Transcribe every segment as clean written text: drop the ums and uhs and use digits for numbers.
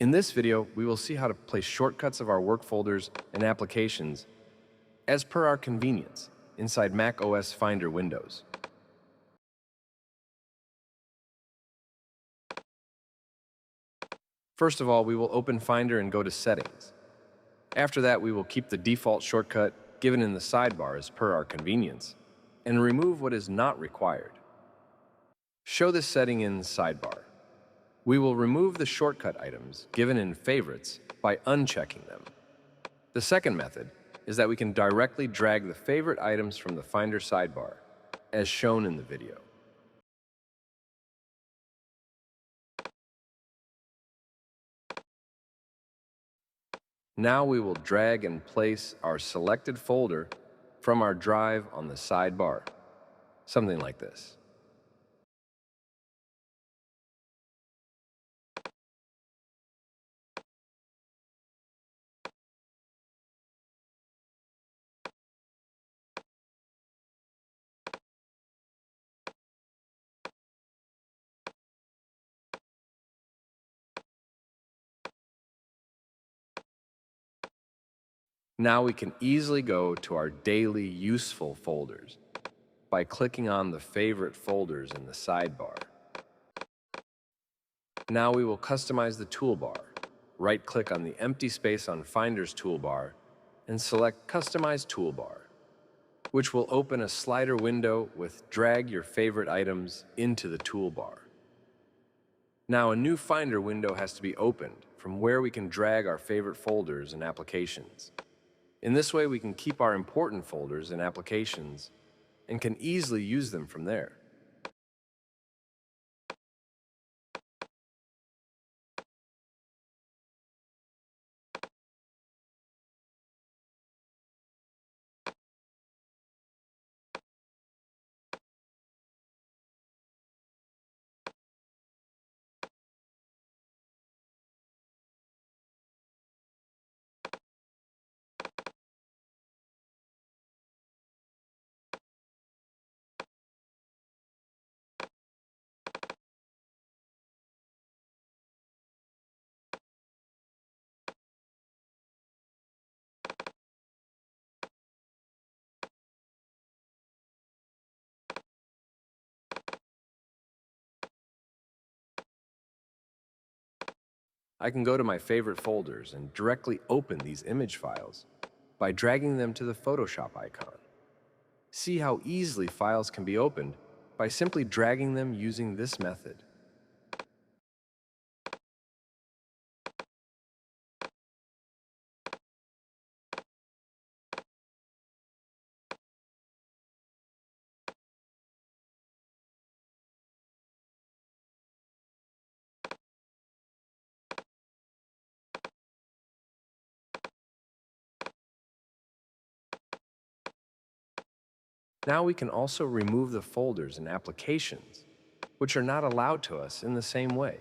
In this video, we will see how to place shortcuts of our work folders and applications as per our convenience inside Mac OS Finder windows. First of all, we will open Finder and go to Settings. After that, we will keep the default shortcut given in the sidebar as per our convenience and remove what is not required. Show this setting in Sidebar. We will remove the shortcut items given in Favorites by unchecking them. The second method is that we can directly drag the favorite items from the Finder sidebar, as shown in the video. Now we will drag and place our selected folder from our drive on the sidebar, something like this. Now we can easily go to our daily useful folders by clicking on the favorite folders in the sidebar. Now we will customize the toolbar. Right-click on the empty space on Finder's toolbar and select Customize Toolbar, which will open a slider window with drag your favorite items into the toolbar. Now a new Finder window has to be opened from where we can drag our favorite folders and applications. In this way, we can keep our important folders and applications and can easily use them from there. I can go to my favorite folders and directly open these image files by dragging them to the Photoshop icon. See how easily files can be opened by simply dragging them using this method. Now we can also remove the folders and applications, which are not allowed to us in the same way.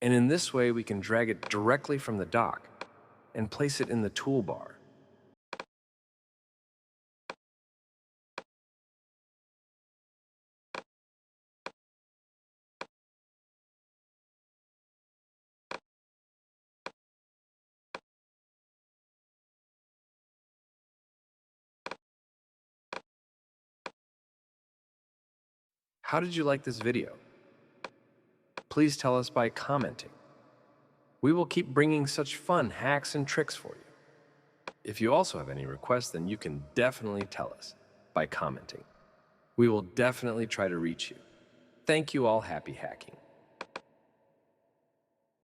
And in this way, we can drag it directly from the dock and place it in the toolbar. How did you like this video? Please tell us by commenting. We will keep bringing such fun hacks and tricks for you. If you also have any requests, then you can definitely tell us by commenting. We will definitely try to reach you. Thank you all. Happy hacking.